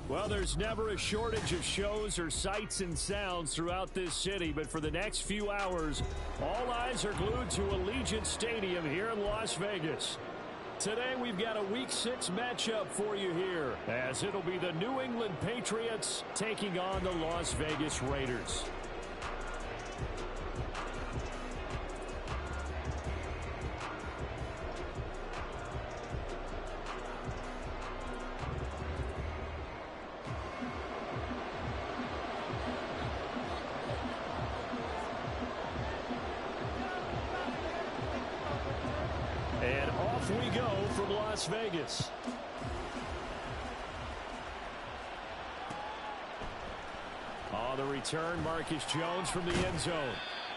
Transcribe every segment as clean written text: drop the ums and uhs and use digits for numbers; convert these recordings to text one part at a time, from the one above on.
Well, there's never a shortage of shows or sights and sounds throughout this city, but for the next few hours, all eyes are glued to Allegiant Stadium here in Las Vegas. Today, we've got a Week 6 matchup for you here, as it'll be the New England Patriots taking on the Las Vegas Raiders. And off we go from Las Vegas. On the return, Marcus Jones from the end zone.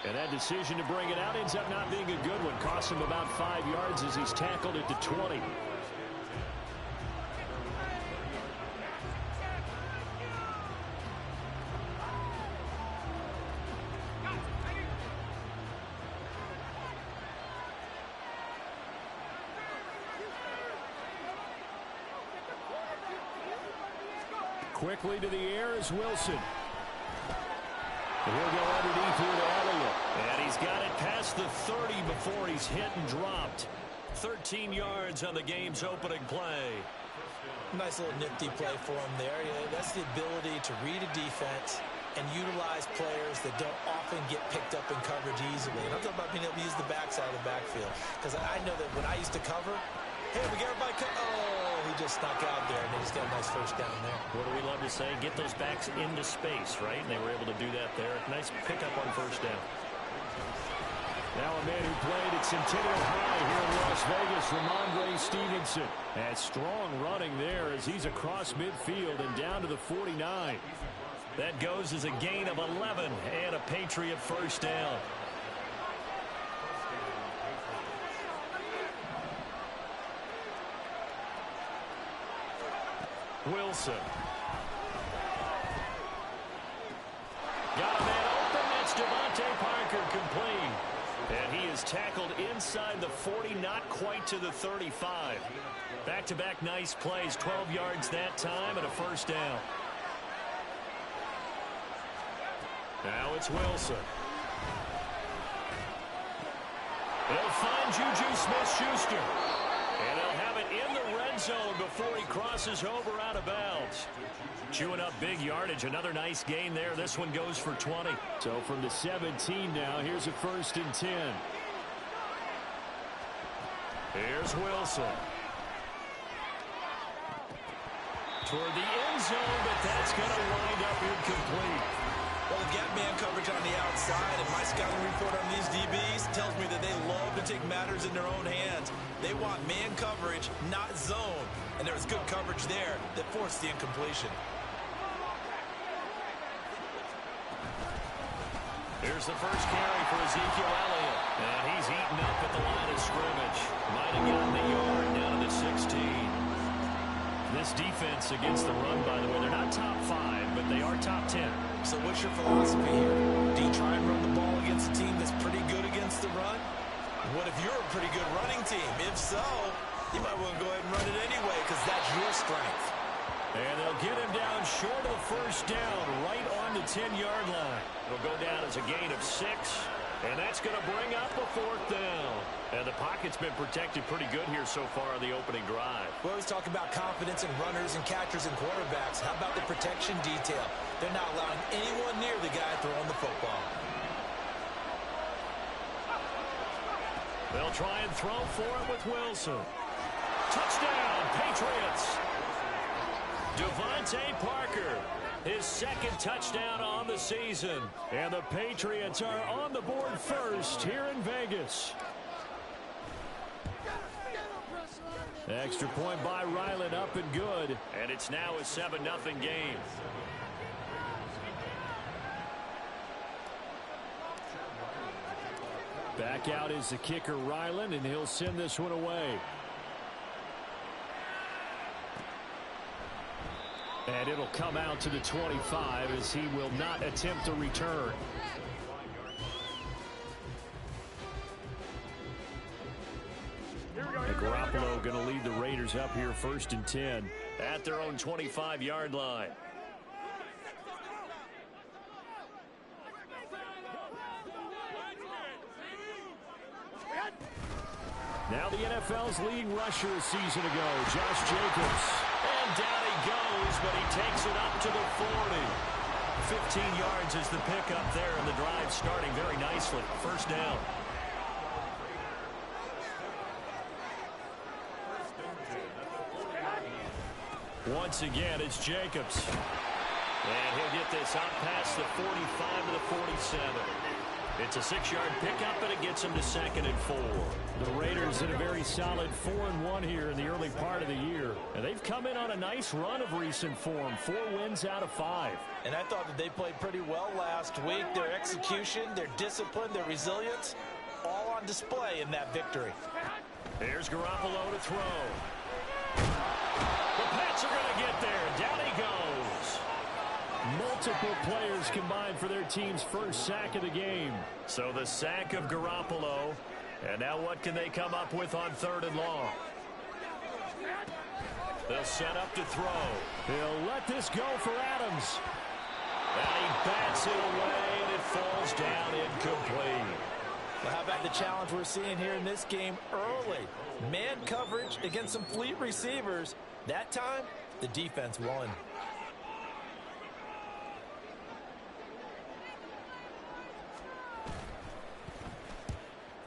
And that decision to bring it out ends up not being a good one. Costs him about 5 yards as he's tackled at the 20. Quickly to the air is Wilson. And he'll go underneath here to Elliott. And he's got it past the 30 before he's hit and dropped. 13 yards on the game's opening play. Nice little nifty play for him there. That's the ability to read a defense and utilize players that don't often get picked up in coverage easily. And I'm talking about being able to use the backside of the backfield. Because I know that when I used to cover, hey, we get everybody he just snuck out there, and he's got a nice first down there. What do we love to say? Get those backs into space, right? And they were able to do that there. Nice pickup on first down. Now a man who played at Centennial High here in Las Vegas, Ramondre Stevenson. And strong running there as he's across midfield and down to the 49. That goes as a gain of 11 and a Patriot first down. Wilson. Got a man open. That's Devontae Parker complete. And he is tackled inside the 40, not quite to the 35. Back-to-back nice plays, 12 yards that time and a first down. Now it's Wilson. They'll find Juju Smith-Schuster. And they'll have it in the red zone before he crosses over out of bounds. Chewing up big yardage. Another nice gain there. This one goes for 20. So from the 17 now, here's a 1st and 10. Here's Wilson. Toward the end zone, but that's going to wind up incomplete. Well, they've got man coverage on the outside, and my scouting report on these DBs tells me that they love to take matters in their own hands. They want man coverage, not zone. And there was good coverage there that forced the incompletion. Here's the first carry for Ezekiel Elliott. And he's eaten up at the line of scrimmage. Might have gotten the yard down to the 16. This defense against the run, by the way, they're not top 5, but they are top 10. So what's your philosophy here? Do you try and run the ball against a team that's pretty good against the run? What if you're a pretty good running team? If so, you might want to go ahead and run it anyway because that's your strength. And they'll get him down short of the first down, right on the 10-yard line. It'll go down as a gain of 6, and that's going to bring up a 4th down. And the pocket's been protected pretty good here so far on the opening drive. We always talk about confidence in runners and catchers and quarterbacks. How about the protection detail? They're not allowing anyone near the guy throwing the football. They'll try and throw for it with Wilson. Touchdown, Patriots. Devontae Parker, his 2nd touchdown on the season. And the Patriots are on the board first here in Vegas. Extra point by Ryland, up and good. And it's now a 7-0 game. Back out is the kicker, Ryland, and he'll send this one away. And it'll come out to the 25 as he will not attempt a return. Garoppolo going to lead the Raiders up here 1st and 10. at their own 25-yard line. Now the NFL's leading rusher a season ago, Josh Jacobs. And down he goes, but he takes it up to the 40. 15 yards is the pickup there, and the drive starting very nicely. First down. Once again, it's Jacobs. And he'll get this out past the 45 to the 47. It's a 6-yard pickup, and it gets him to 2nd and 4. The Raiders in a very solid 4-1 here in the early part of the year. And they've come in on a nice run of recent form. 4 wins out of 5. And I thought that they played pretty well last week. Their execution, their discipline, their resilience, all on display in that victory. Here's Garoppolo to throw. The Pats are going to get there. Down he goes. Multiple players combined for their team's first sack of the game. So the sack of Garoppolo. And now what can they come up with on 3rd and long? They'll set up to throw. He'll let this go for Adams. And he bats it away, and it falls down incomplete. Well, how about the challenge we're seeing here in this game early? Man coverage against some fleet receivers. That time, the defense won.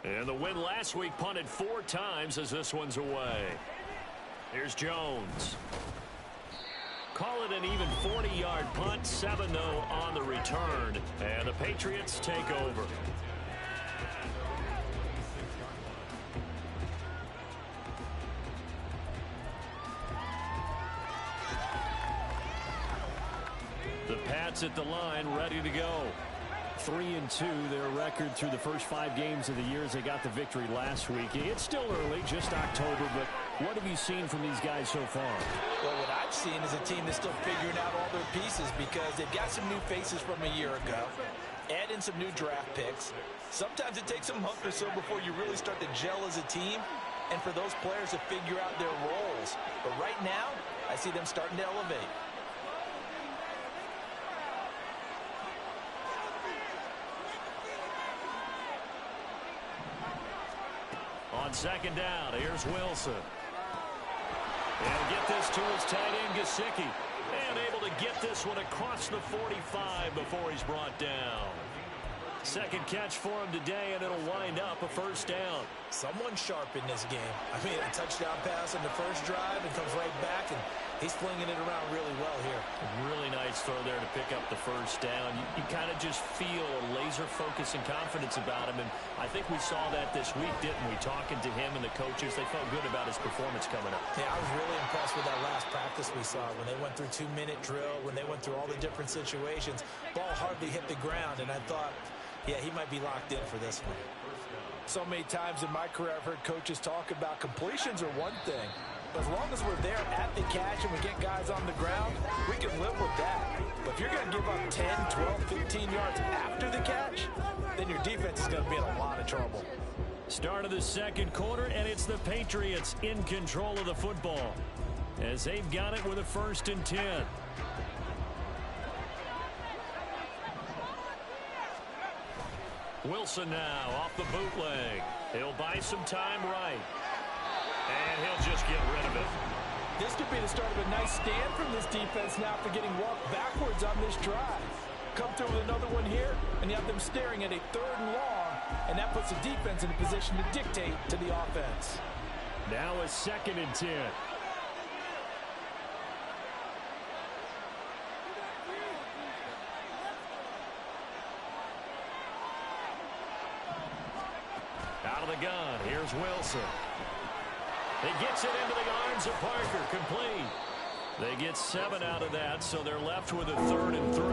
And the win last week punted 4 times as this one's away. Here's Jones. Call it an even 40-yard punt, 7-0 on the return. And the Patriots take over. The Pats at the line, ready to go. 3-2, their record through the first 5 games of the year as they got the victory last week. It's still early, just October, but what have you seen from these guys so far? Well, what I've seen is a team that's still figuring out all their pieces because they've got some new faces from a year ago, add in some new draft picks. Sometimes it takes a month or so before you really start to gel as a team and for those players to figure out their roles. But right now, I see them starting to elevate. On 2nd down, here's Wilson. And get this to his tight end, Gesicki. And able to get this one across the 45 before he's brought down. Second catch for him today, and it'll wind up a first down. Someone sharp in this game. I mean, a touchdown pass on the first drive and comes right back, and he's flinging it around really well here. A really nice throw there to pick up the first down. You kind of just feel a laser focus and confidence about him, and I think we saw that this week, didn't we? Talking to him and the coaches, they felt good about his performance coming up. Yeah, I was really impressed with that last practice we saw when they went through 2-minute drill, when they went through all the different situations. Ball hardly hit the ground, and I thought, yeah, he might be locked in for this one. So many times in my career I've heard coaches talk about completions are one thing. As long as we're there at the catch and we get guys on the ground, we can live with that. But if you're going to give up 10, 12, 15 yards after the catch, then your defense is going to be in a lot of trouble. Start of the second quarter, and it's the Patriots in control of the football as they've got it with a 1st and 10. Wilson now off the bootleg. He'll buy some time right. And he'll just get rid of it. This could be the start of a nice stand from this defense now for getting walked backwards on this drive. Come through with another one here, and you have them staring at a 3rd and long, and that puts the defense in a position to dictate to the offense. Now a 2nd and 10. Out of the gun, here's Wilson. He gets it into the arms of Parker, complete. They get 7 out of that, so they're left with a 3rd and 3.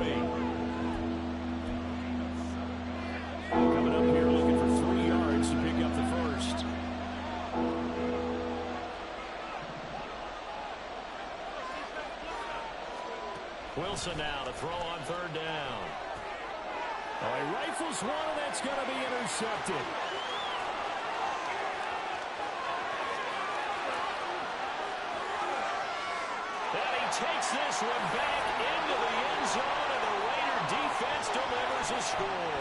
Coming up here looking for 3 yards to pick up the first. Wilson now to throw on 3rd down. Oh, he rifles one, and that's going to be intercepted. takes this one back into the end zone, and the Raider defense delivers a score.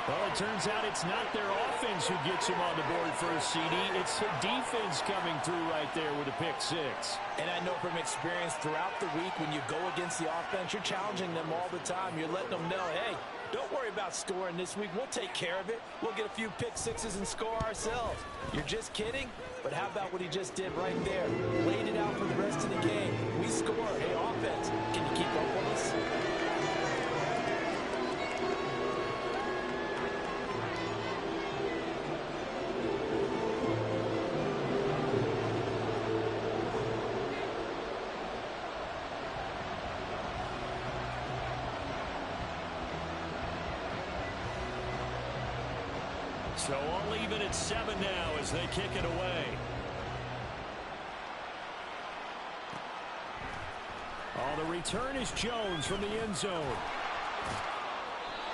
Well, it turns out it's not their offense who gets him on the board for a CD. It's the defense coming through right there with a pick six. And I know from experience throughout the week, when you go against the offense, you're challenging them all the time. You're letting them know, hey, don't worry about scoring this week. We'll take care of it. We'll get a few pick sixes and score ourselves. You're just kidding? But how about what he just did right there? Laid it out for the rest of the game. We score. Hey, offense, can you keep up with us? So all even at 7 now as they kick it away. Oh, the return is Jones from the end zone.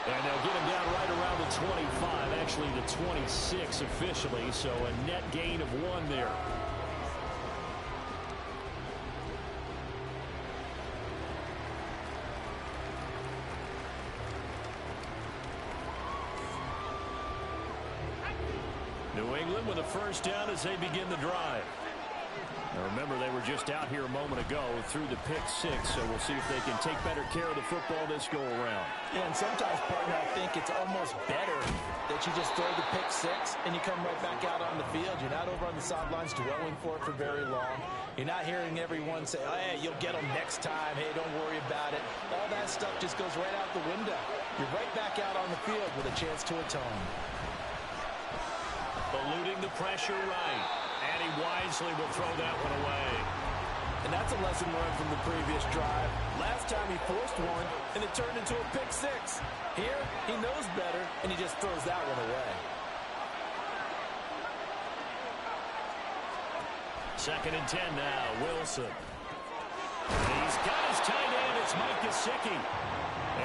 And they'll get him down right around the 25, actually the 26 officially, so a net gain of 1 there. New England with a first down as they begin the drive. Now remember, they were just out here a moment ago through the pick six, so we'll see if they can take better care of the football this go around. Yeah, and sometimes, partner, I think it's almost better that you just throw the pick six and you come right back out on the field. You're not over on the sidelines dwelling for it for very long. You're not hearing everyone say, oh, hey, you'll get them next time. Hey, don't worry about it. All that stuff just goes right out the window. You're right back out on the field with a chance to atone. Eluding the pressure right. And he wisely will throw that one away. And that's a lesson learned from the previous drive. Last time he forced one, and it turned into a pick six. Here, he knows better, and he just throws that one away. Second and 10 now, Wilson. He's got his tight end. It's Mike Gesicki.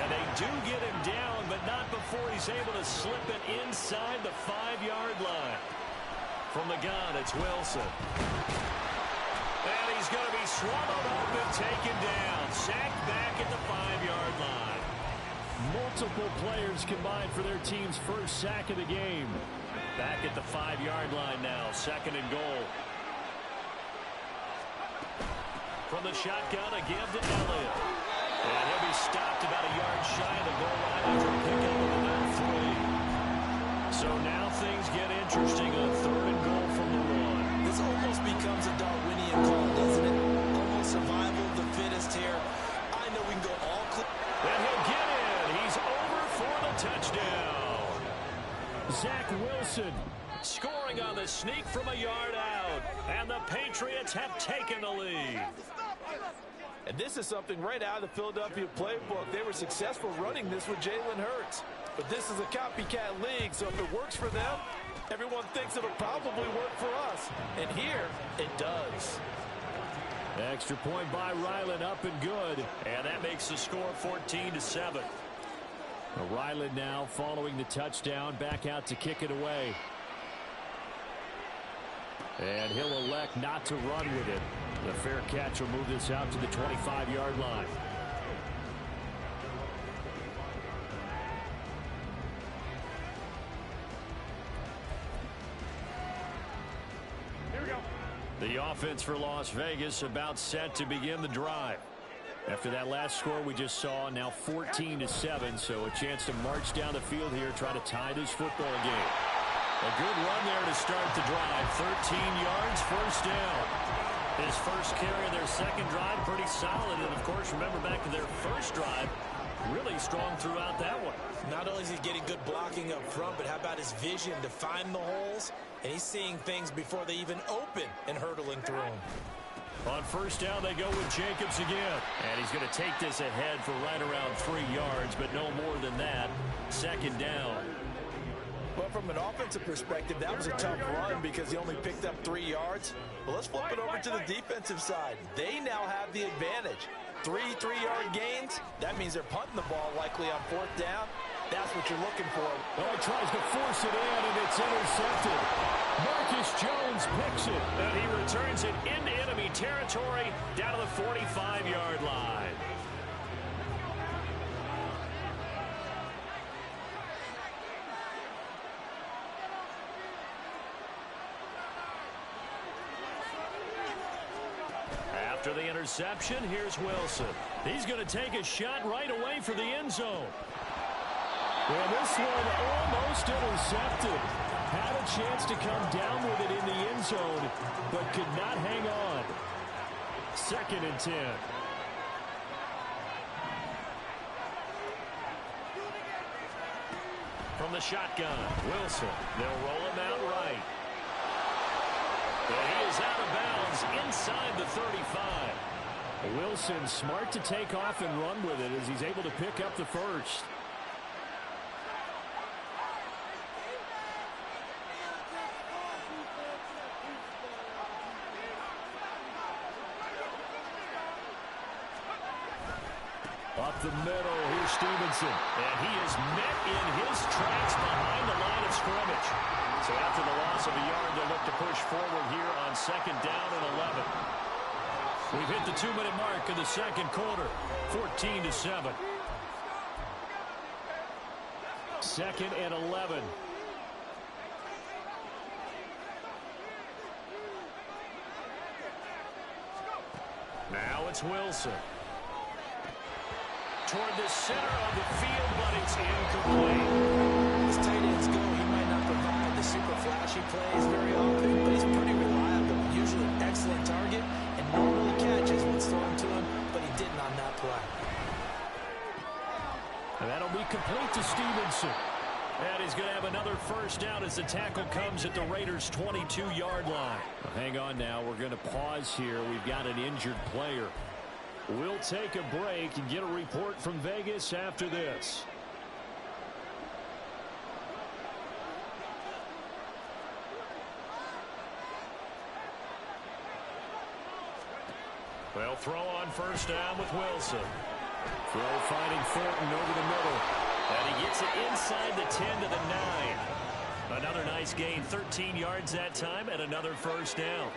And they do get him down, but not before he's able to slip it inside the 5-yard line. From the gun, it's Wilson. And he's going to be swallowed up and taken down. Sacked back at the 5-yard line. Multiple players combined for their team's first sack of the game. Back at the 5-yard line now, second and goal. From the shotgun, a give to Elliott. And he'll be stopped about a yard shy of the goal line after picking up about 3. So now things get interesting on third and goal from the 1. This almost becomes a Darwinian call, doesn't it? Almost survival of the fittest here. I know we can go all clear. And he'll get in. He's over for the touchdown. Zach Wilson scoring on the sneak from a yard out. And the Patriots have taken the lead. And this is something right out of the Philadelphia playbook. They were successful running this with Jalen Hurts. But this is a copycat league, so if it works for them, everyone thinks it'll probably work for us. And here, it does. Extra point by Ryland, up and good. And that makes the score 14-7. Ryland now following the touchdown, back out to kick it away. And he'll elect not to run with it. The fair catch will move this out to the 25-yard line. Here we go. The offense for Las Vegas about set to begin the drive. After that last score we just saw, now 14-7, so a chance to march down the field here, try to tie this football game. A good run there to start the drive. 13 yards, first down. His first carry of their second drive, pretty solid. And, of course, remember back to their first drive, really strong throughout that one. Not only is he getting good blocking up front, but how about his vision to find the holes? And he's seeing things before they even open and hurdling through them. On first down, they go with Jacobs again. And he's going to take this ahead for right around 3 yards, but no more than that. Second down. Well, from an offensive perspective, that was a tough run because he only picked up 3 yards. Well, let's flip it over to the defensive side. They now have the advantage. 3 3-yard gains. That means they're punting the ball likely on fourth down. That's what you're looking for. Oh, he tries to force it in, and it's intercepted. Marcus Jones picks it. And he returns it into enemy territory down to the 45-yard line. After the interception, here's Wilson. He's going to take a shot right away for the end zone. Well, this one almost intercepted. Had a chance to come down with it in the end zone, but could not hang on. 2nd and 10. From the shotgun, Wilson. They'll roll him out right. And he is out of bounds inside the 35. Wilson smart to take off and run with it as he's able to pick up the first. Up the middle, here's Stevenson. And he is met in his tracks behind the line of scrimmage. So after the loss of a yard, they'll look to push forward here on 2nd down and 11. We've hit the 2-minute mark in the 2nd quarter, 14-7. 2nd and 11. Now it's Wilson. Toward the center of the field, but it's incomplete. As tight ends go, he might not provide the super flashy plays very often, but he's pretty reliable. Usually an excellent target, and normally catches what's thrown to him, but he didn't on that play. And that'll be complete to Stevenson. And he's going to have another first down as the tackle comes at the Raiders' 22-yard line. Well, hang on now. We're going to pause here. We've got an injured player. We'll take a break and get a report from Vegas after this. They'll throw on first down with Wilson. Throw finding Thornton over the middle. And he gets it inside the 10 to the 9. Another nice gain, 13 yards that time, and another first down.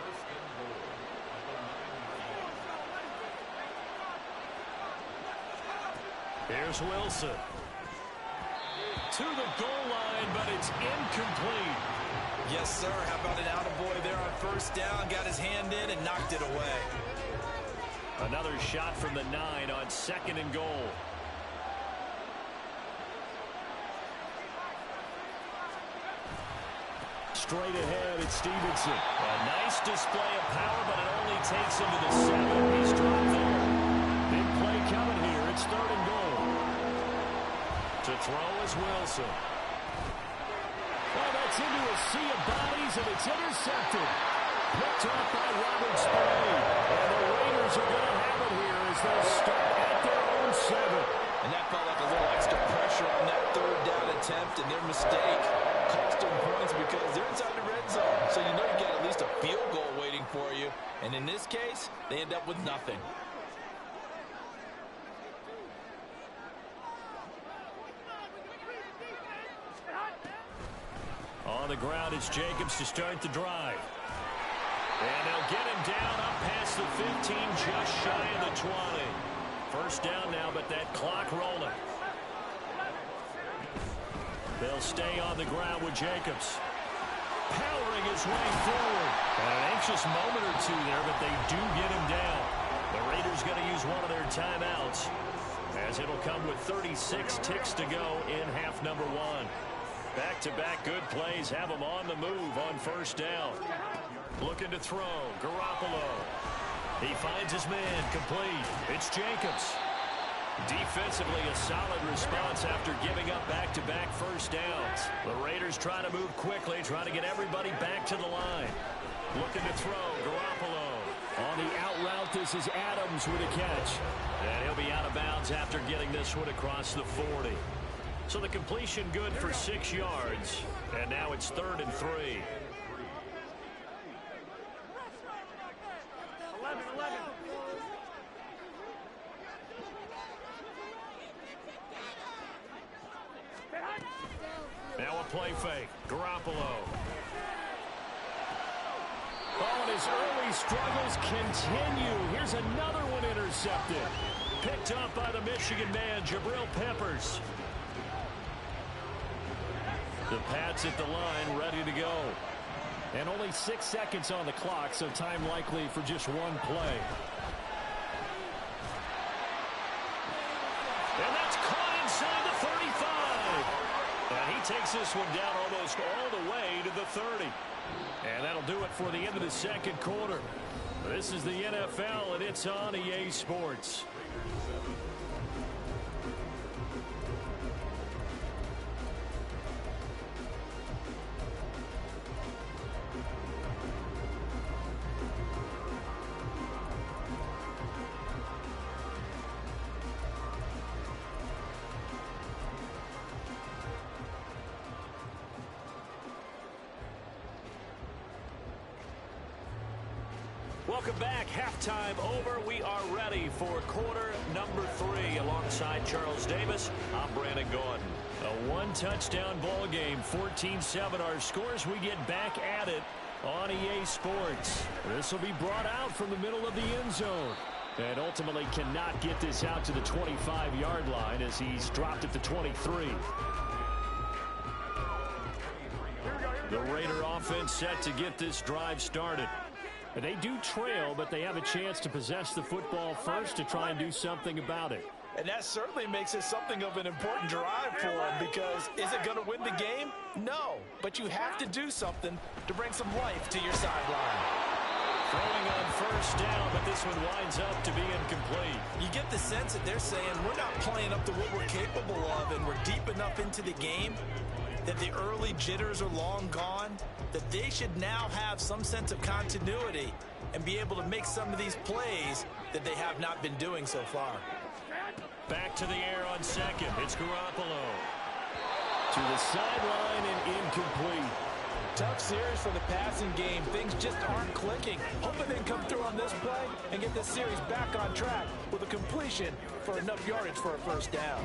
Here's Wilson. To the goal line, but it's incomplete. Yes, sir. How about an attaboy there on first down? Got his hand in and knocked it away. Another shot from the 9 on 2nd and goal. Straight ahead, it's Stevenson. A nice display of power, but it only takes him to the 7. He's dropped there. Big play coming here. It's 3rd and goal. To throw is Wilson. Oh, that's into a sea of bodies, and it's intercepted. Picked off by Robert Spade. And the Raiders are going to have it here as they'll start at their own 7. And that felt like a little extra pressure on that 3rd down attempt, and their mistake cost them points because they're inside the red zone. So you know you got at least a field goal waiting for you. And in this case, they end up with nothing. On the ground, it's Jacobs to start the drive. And they'll get him down up past the 15, just shy of the 20. First down now, but that clock rolling. They'll stay on the ground with Jacobs. Powering his way forward. An anxious moment or two there, but they do get him down. The Raiders going to use one of their timeouts, as it'll come with 36 ticks to go in half number 1. Back-to-back good plays have him on the move on first down. Looking to throw, Garoppolo. He finds his man, complete. It's Jacobs. Defensively, a solid response after giving up back-to-back first downs. The Raiders trying to move quickly, trying to get everybody back to the line. Looking to throw, Garoppolo. On the out route, this is Adams with a catch. And he'll be out of bounds after getting this one across the 40. So the completion good for 6 yards. And now it's 3rd and 3. 11. Now a play fake. Garoppolo. Oh, and his early struggles continue. Here's another one intercepted. Picked up by the Michigan man, Jabril Peppers. The Pats at the line, ready to go. And only 6 seconds on the clock, so time likely for just one play. And that's caught inside the 35. And he takes this one down almost all the way to the 30. And that'll do it for the end of the second quarter. This is the NFL, and it's on EA Sports. Welcome back. Halftime over. We are ready for quarter number 3. Alongside Charles Davis, I'm Brandon Gordon. A one-touchdown ball game, 14-7 our scores. We get back at it on EA Sports. This will be brought out from the middle of the end zone. And ultimately cannot get this out to the 25-yard line as he's dropped at the 23. The Raider offense set to get this drive started. They do trail, but they have a chance to possess the football first to try and do something about it. And that certainly makes it something of an important drive for them, because is it going to win the game? No, but you have to do something to bring some life to your sideline. Throwing on first down, but this one winds up to be incomplete. You get the sense that they're saying we're not playing up to what we're capable of, and we're deep enough into the game that the early jitters are long gone, that they should now have some sense of continuity and be able to make some of these plays that they have not been doing so far. Back to the air on second. It's Garoppolo. To the sideline and incomplete. Tough series for the passing game. Things just aren't clicking. Hoping they can come through on this play and get this series back on track with a completion for enough yardage for a first down.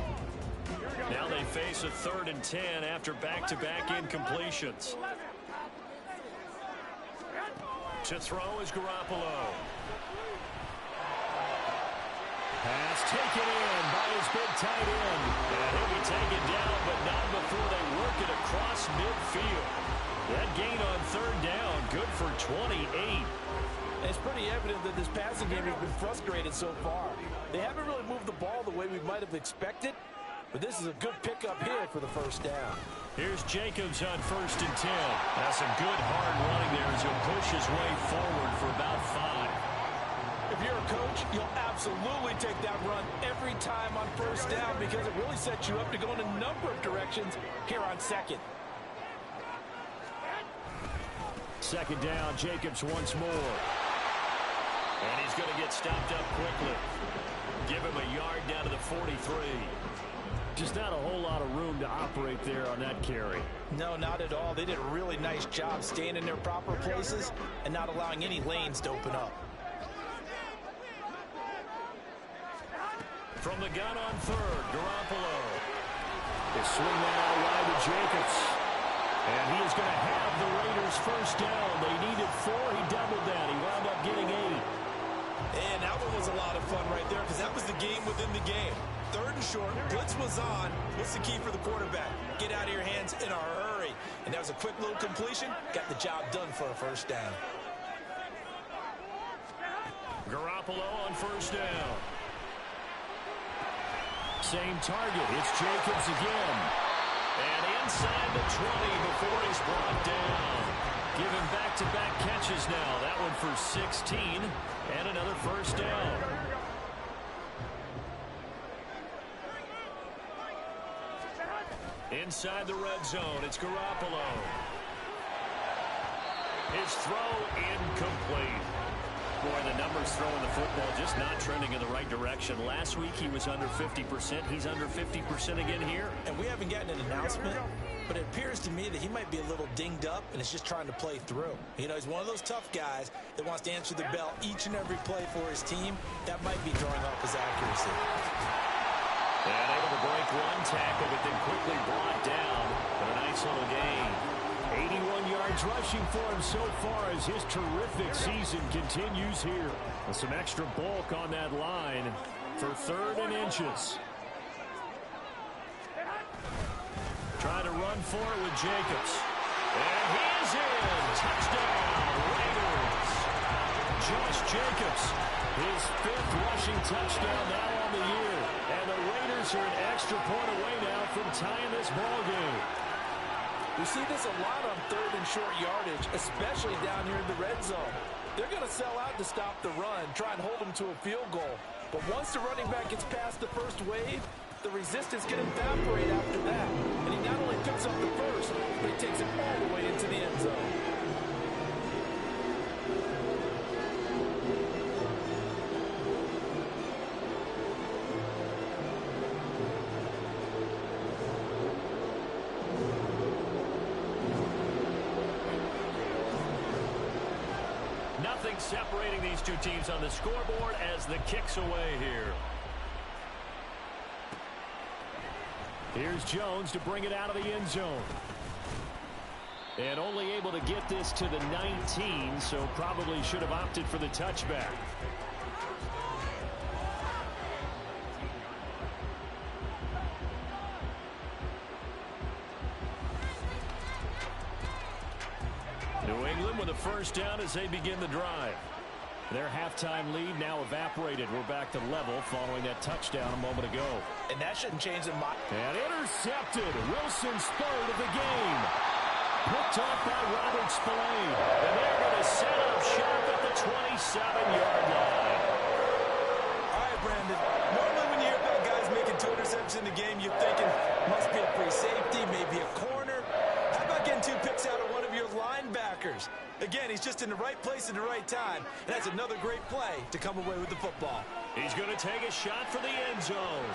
Now they face a 3rd and 10 after back-to-back incompletions. To throw is Garoppolo. Pass taken in by his big tight end. And he'll be taken down, but not before they work it across midfield. That gain on 3rd down, good for 28. It's pretty evident that this passing game has been frustrated so far. They haven't really moved the ball the way we might have expected, but this is a good pickup here for the first down. Here's Jacobs on 1st and 10. That's some good hard running there as he'll push his way forward for about 5. If you're a coach, you'll absolutely take that run every time on first down, because it really sets you up to go in a number of directions here on second. Second down, Jacobs once more. And he's going to get stopped up quickly. Give him a yard down to the 43. Just not a whole lot of room to operate there on that carry. No, not at all. They did a really nice job staying in their proper places and not allowing any lanes to open up. From the gun on 3rd, Garoppolo. They swing that out wide to Jacobs. And he is going to have the Raiders first down. They needed 4. He doubled that. He wound up getting 8. And that one was a lot of fun right there, because that was the game within the game. 3rd and short, blitz was on. What's the key for the quarterback? Get out of your hands in a hurry. And that was a quick little completion. Got the job done for a first down. Garoppolo on first down. Same target. It's Jacobs again. And inside the 20 before he's brought down. Give him back-to-back catches now. That one for 16 and another first down. Inside the red zone, it's Garoppolo. His throw incomplete. Boy, the numbers throwing the football just not trending in the right direction. Last week he was under 50%. He's under 50% again here. And we haven't gotten an announcement, but it appears to me that he might be a little dinged up and is just trying to play through. You know, he's one of those tough guys that wants to answer the bell each and every play for his team. That might be throwing off his accuracy. And able to break one tackle, but then quickly brought down. But a nice nice little gain. 81 yards rushing for him so far as his terrific season continues here. With some extra bulk on that line for 3rd and inches. Trying to run for it with Jacobs. And he is in. Touchdown, Raiders. Josh Jacobs, his 5th rushing touchdown now on the year. And the Raiders are an extra point away now from tying this ball game. We see this a lot on 3rd and short yardage, especially down here in the red zone. They're going to sell out to stop the run, try and hold them to a field goal. But once the running back gets past the first wave, the resistance can evaporate after that. And he not only picks up the first, but he takes it all the way into the end zone. Nothing separating these two teams on the scoreboard as the kick's away here. Here's Jones to bring it out of the end zone. And only able to get this to the 19, so probably should have opted for the touchback. New England with a first down as they begin the drive. Their halftime lead now evaporated. We're back to level following that touchdown a moment ago. And that shouldn't change the mind. And intercepted. Wilson's 3rd of the game. Picked off by Robert Spillane. And they're going to set up shop at the 27-yard line. All right, Brandon. Normally when you hear about guys making 2 interceptions in the game, you're thinking must be a free safety, maybe a corner. How about getting 2 picks out of one of your linebackers? Again, he's just in the right place at the right time. And that's another great play to come away with the football. He's going to take a shot for the end zone.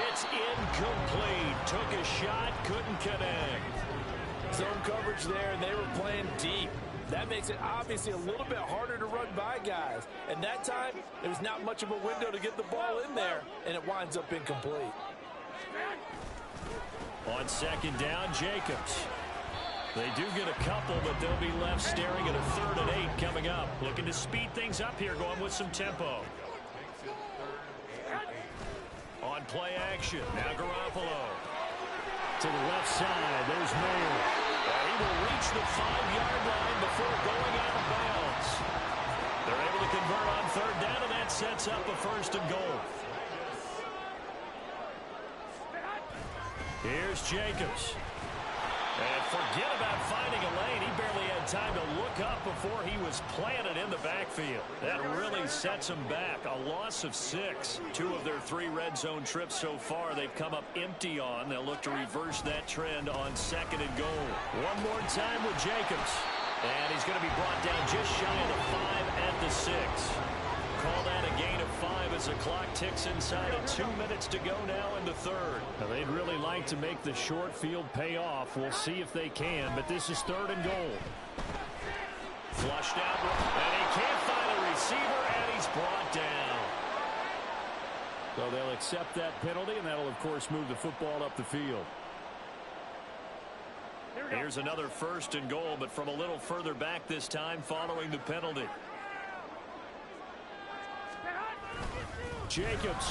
It's incomplete. Took a shot, couldn't connect. Zone coverage there, and they were playing deep. That makes it obviously a little bit harder to run by guys. And that time, there was not much of a window to get the ball in there, and it winds up incomplete. On 2nd down, Jacobs. They do get a couple, but they'll be left staring at a 3rd and 8 coming up. Looking to speed things up here, going with some tempo. On play action, now Garoppolo. To the left side, there's Mayer. He will reach the 5-yard line before going out of bounds. They're able to convert on 3rd down, and that sets up a 1st and goal. Here's Jacobs. And forget about finding a lane. He barely had time to look up before he was planted in the backfield. That really sets him back. A loss of 6. 2 of their 3 red zone trips so far they've come up empty on. They'll look to reverse that trend on 2nd and goal. One more time with Jacobs. And he's going to be brought down just shy of the 5 at the 6. Call that a gain of 5 as the clock ticks inside of 2 minutes to go now in the 3rd. Now they'd really like to make the short field pay off. We'll see if they can, but this is 3rd and goal. Flushed out, and he can't find a receiver, and he's brought down. So they'll accept that penalty, and that'll, of course, move the football up the field. Here's another 1st and goal, but from a little further back this time following the penalty. Jacobs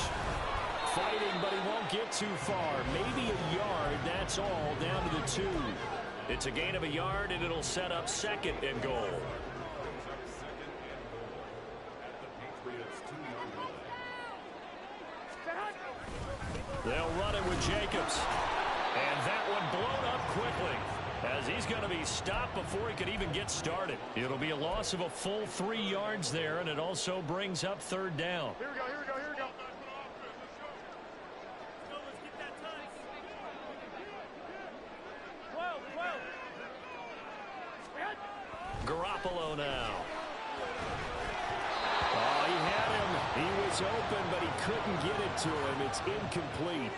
fighting, but he won't get too far. Maybe a yard, that's all, down to the 2. It's a gain of a yard, and it'll set up 2nd and goal. They'll run it with Jacobs. And that one blown up quickly, as he's going to be stopped before he could even get started. It'll be a loss of a full 3 yards there, and it also brings up 3rd down. Here we go, here we go, here we go. Garoppolo now. Oh, he had him. He was open, but he couldn't get it to him. It's incomplete.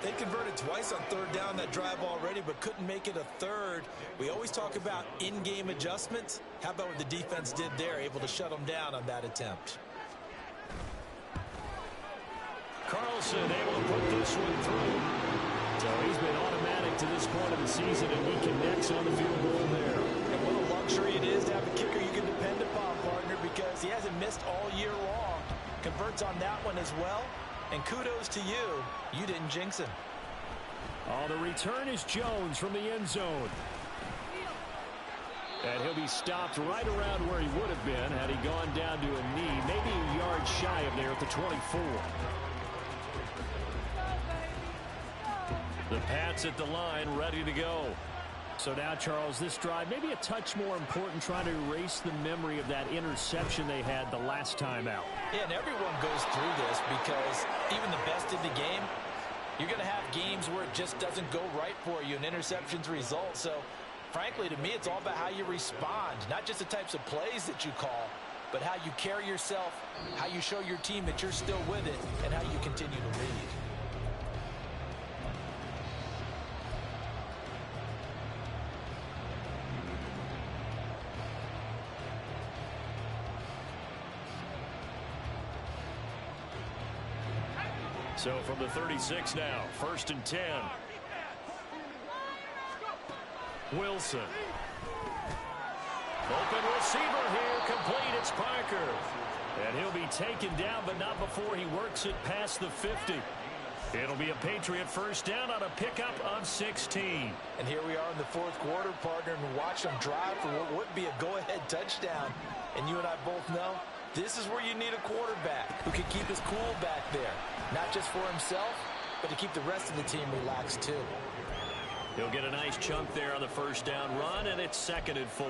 They converted twice on 3rd down that drive already, but couldn't make it a 3rd. We always talk about in-game adjustments. How about what the defense did there, able to shut them down on that attempt? Carlson able to put this one through. So he's been automatically to this point of the season, and he connects on the field goal there. And what a luxury it is to have a kicker you can depend upon, partner, because he hasn't missed all year long. Converts on that one as well. And kudos to you. You didn't jinx him. Oh, the return is Jones from the end zone. And he'll be stopped right around where he would have been had he gone down to a knee, maybe a yard shy of there at the 24. The Pats at the line, ready to go. So now, Charles, this drive maybe a touch more important, trying to erase the memory of that interception they had the last time out. Yeah, and everyone goes through this because even the best in the game, you're going to have games where it just doesn't go right for you and interceptions result. So, frankly, to me, it's all about how you respond, not just the types of plays that you call, but how you carry yourself, how you show your team that you're still with it, and how you continue to lead. So from the 36 now, 1st and 10. Wilson. Open receiver here, complete, it's Parker. And he'll be taken down, but not before he works it past the 50. It'll be a Patriot first down on a pickup of 16. And here we are in the fourth quarter, partner, and watch them drive for what would be a go-ahead touchdown. And you and I both know this is where you need a quarterback who can keep his cool back there. Not just for himself, but to keep the rest of the team relaxed too. He'll get a nice chunk there on the first down run, and it's 2nd and 4.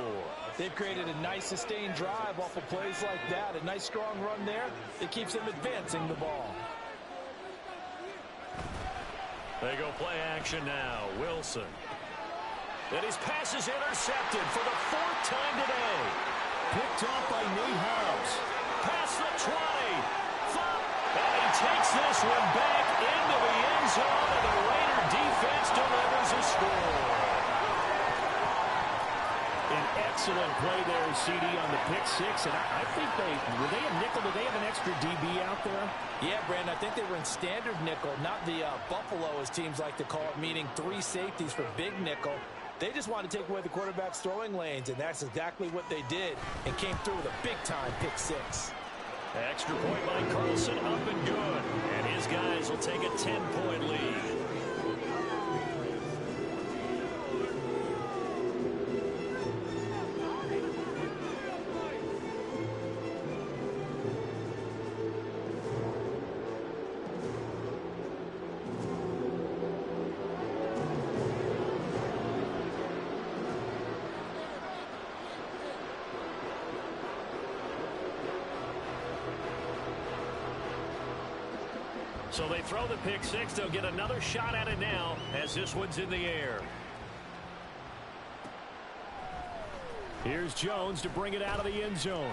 They've created a nice sustained drive off of plays like that. A nice strong run there that keeps them advancing the ball. They go play action now. Wilson. And his pass is intercepted for the 4th time today. Picked off by Nate Hobbs. Past the 20. And he takes this one back into the end zone, and the Raider defense delivers a score. An excellent play there, CD, on the pick six. And I think were they a nickel? Did they have an extra DB out there? Yeah, Brandon, I think they were in standard nickel, not the Buffalo, as teams like to call it, meaning 3 safeties for big nickel. They just wanted to take away the quarterback's throwing lanes, and that's exactly what they did, and came through with a big-time pick six. Extra point by Carlson, up and good. And his guys will take a 10-point lead. So they throw the pick six. They'll get another shot at it now as this one's in the air. Here's Jones to bring it out of the end zone.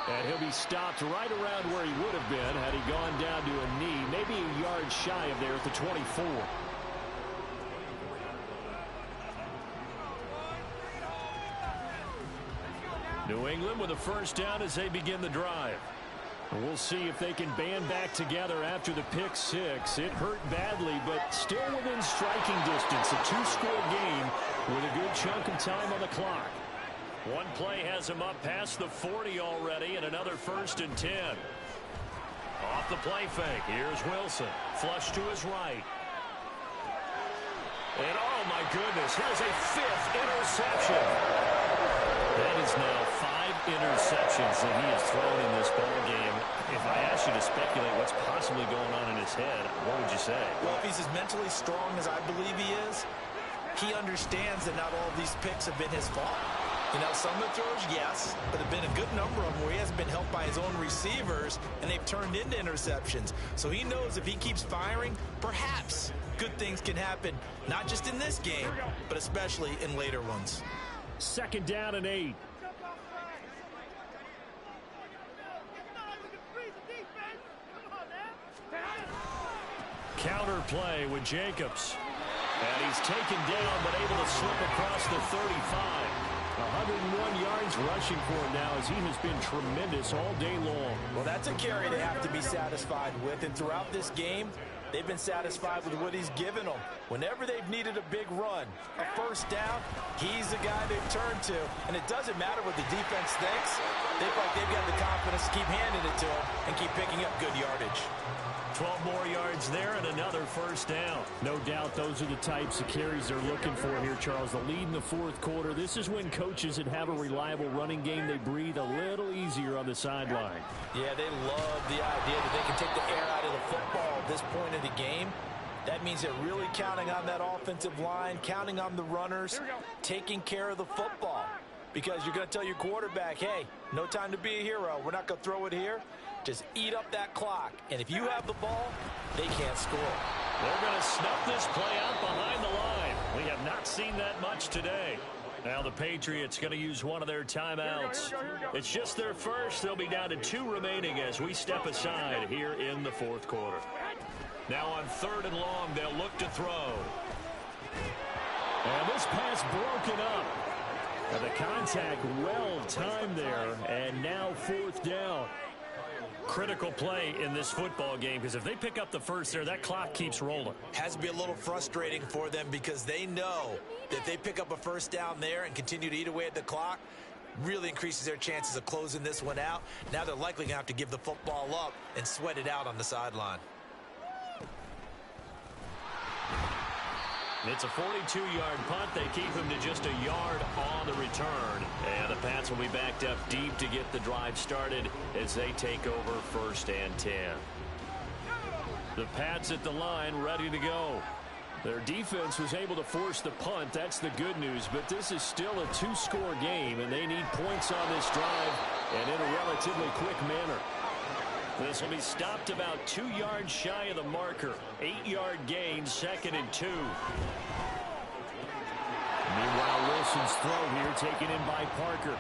And he'll be stopped right around where he would have been had he gone down to a knee, maybe a yard shy of there at the 24. New England with a first down as they begin the drive. We'll see if they can band back together after the pick six. It hurt badly, but still within striking distance. A 2-score game with a good chunk of time on the clock. One play has him up past the 40 already, and another 1st and 10. Off the play fake. Here's Wilson. Flush to his right. And oh my goodness, here's a 5th interception. That is now 5 interceptions that he has thrown in this ball game. If I asked you to speculate what's possibly going on in his head, what would you say? Well, if he's as mentally strong as I believe he is, he understands that not all of these picks have been his fault. You know, some of the throws, yes, but there have been a good number of them where he hasn't been helped by his own receivers, and they've turned into interceptions. So he knows if he keeps firing, perhaps good things can happen, not just in this game, but especially in later ones. 2nd down and 8. Counter play with Jacobs. And he's taken down, but able to slip across the 35. 101 yards rushing for him now as he has been tremendous all day long. Well, that's a carry they have to be satisfied with. And throughout this game, They've been satisfied with what he's given them. Whenever they've needed a big run, a first down, he's the guy they've turned to. And it doesn't matter what the defense thinks. They feel like they've got the confidence to keep handing it to him and keep picking up good yardage. 12 more yards there and another first down. No doubt those are the types of carries they're looking for here, Charles. The lead in the fourth quarter. This is when coaches that have a reliable running game, they breathe a little easier on the sideline. Yeah, they love the idea that they can take the air out of the football at this point of the game. That means they're really counting on that offensive line, counting on the runners, taking care of the football. Because you're going to tell your quarterback, hey, no time to be a hero. We're not going to throw it here. Just eat up that clock. And if you have the ball, they can't score. They're going to snuff this play out behind the line. We have not seen that much today. Now the Patriots going to use one of their timeouts. It's just their first. They'll be down to 2 remaining as we step aside here in the fourth quarter. Now on 3rd and long, they'll look to throw. And this pass broken up. And the contact well timed there. And now 4th down. Critical play in this football game because if they pick up the first there, that clock keeps rolling. Has to be a little frustrating for them because they know that if they pick up a first down there and continue to eat away at the clock, really increases their chances of closing this one out. Now they're likely going to have to give the football up and sweat it out on the sideline. It's a 42-yard punt. They keep him to just a yard on the return. And the Pats will be backed up deep to get the drive started as they take over 1st and 10. The Pats at the line ready to go. Their defense was able to force the punt. That's the good news. But this is still a 2-score game, and they need points on this drive and in a relatively quick manner. This will be stopped about 2 yards shy of the marker. 8-yard gain, 2nd and 2. Meanwhile, Wilson's throw here taken in by Parker.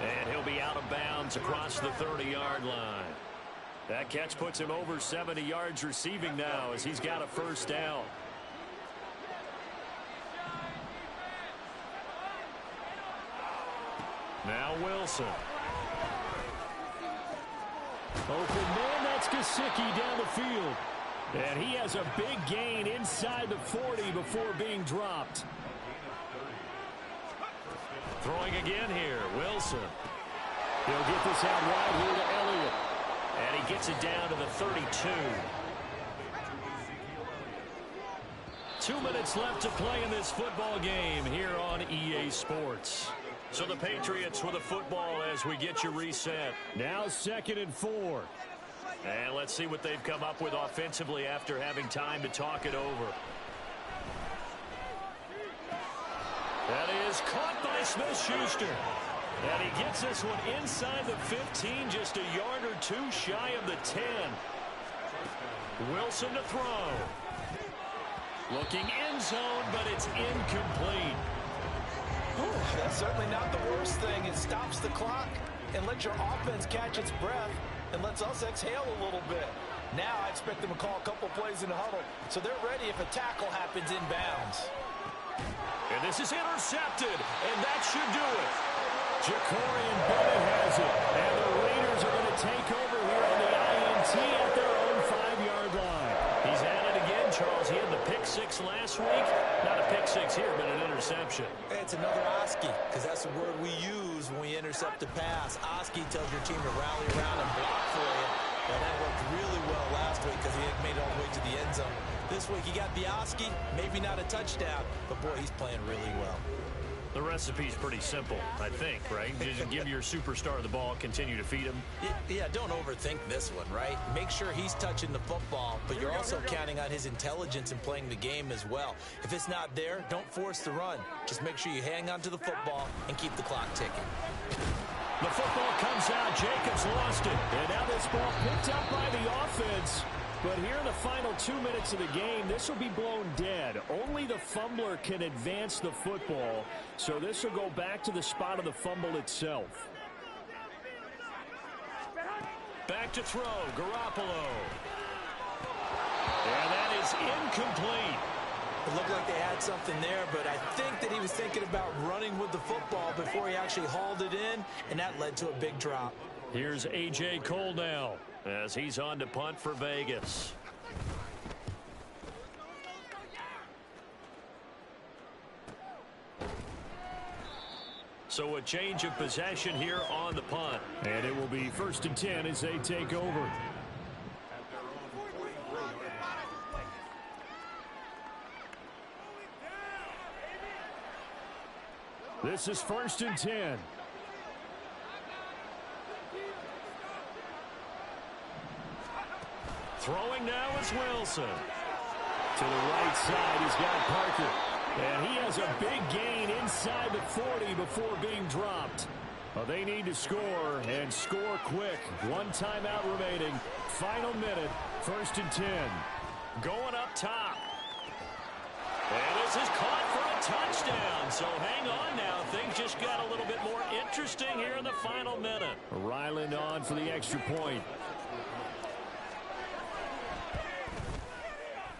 And he'll be out of bounds across the 30-yard line. That catch puts him over 70 yards receiving now as he's got a first down. Now Wilson. Open man, that's Gesicki down the field. And he has a big gain inside the 40 before being dropped. Throwing again here, Wilson. He'll get this out wide here to Elliott. And he gets it down to the 32. 2 minutes left to play in this football game here on EA Sports. So the Patriots with a football as we get you reset. Now 2nd and 4. And let's see what they've come up with offensively after having time to talk it over. That is caught by Smith-Schuster. And he gets this one inside the 15, just a yard or 2 shy of the 10. Wilson to throw. Looking end zone, but it's incomplete. That's certainly not the worst thing. It stops the clock and lets your offense catch its breath and lets us exhale a little bit. Now I expect them to call a couple plays in the huddle so they're ready if a tackle happens inbounds. And this is intercepted, and that should do it. Ja'Cory Bennett has it. And the Raiders are going to take over here on the INT at their own 5-yard line. He's at it again, Charles. He had the pick 6 last week. Not a pick 6 here, but an interception. It's another Oski, because that's the word we use when we intercept a pass. Oski tells your team to rally around and block for you. Well, that worked really well last week because he made it all the way to the end zone. This week he got the Oski, maybe not a touchdown, but boy, he's playing really well. The recipe's pretty simple, I think, right? Just give your superstar the ball, continue to feed him. Yeah, don't overthink this one, right? Make sure he's touching the football, but you're also counting on his intelligence in playing the game as well. If it's not there, don't force the run. Just make sure you hang on to the football and keep the clock ticking. The football comes out. Jacobs lost it. And now this ball picked up by the offense. But here in the final 2 minutes of the game, this will be blown dead. Only the fumbler can advance the football, so this will go back to the spot of the fumble itself. Back to throw, Garoppolo. And that is incomplete. It looked like they had something there, but I think that he was thinking about running with the football before he actually hauled it in, and that led to a big drop. Here's A.J. Cole now as he's on to punt for Vegas. So a change of possession here on the punt. And it will be 1st and 10 as they take over. This is 1st and 10. Throwing now is Wilson. To the right side, he's got Parker. And he has a big gain inside the 40 before being dropped. Well, they need to score, and score quick. 1 timeout remaining. Final minute, 1st and 10. Going up top. And this is caught for a touchdown. So hang on now. Things just got a little bit more interesting here in the final minute. Ryland on for the extra point.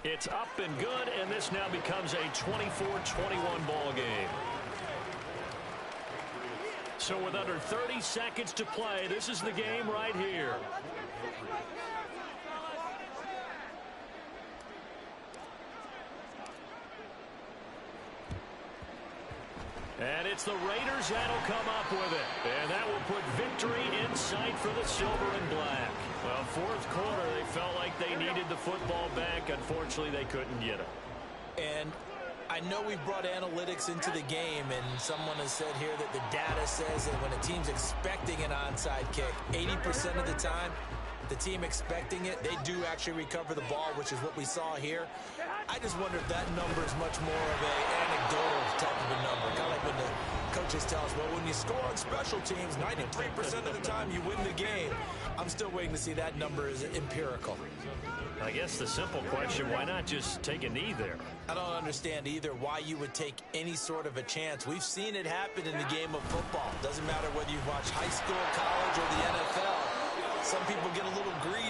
It's up and good, and this now becomes a 24-21 ball game. So with under 30 seconds to play, this is the game right here. And it's the Raiders that'll come up with it. And that will put victory in sight for the silver and black. Well, 4th quarter, they felt like they needed the football back. Unfortunately, they couldn't get it. And I know we've brought analytics into the game, and someone has said here that the data says that when a team's expecting an onside kick, 80% of the time, the team expecting it, they do actually recover the ball, which is what we saw here. I just wonder if that number is much more of an anecdotal type of a number. Kind of like when the coaches tell us, well, when you score on special teams, 93% of the time you win the game. I'm still waiting to see that number is empirical. I guess the simple question, why not just take a knee there? I don't understand either why you would take any sort of a chance. We've seen it happen in the game of football. Doesn't matter whether you've watched high school, college, or the NFL. Some people get a little greedy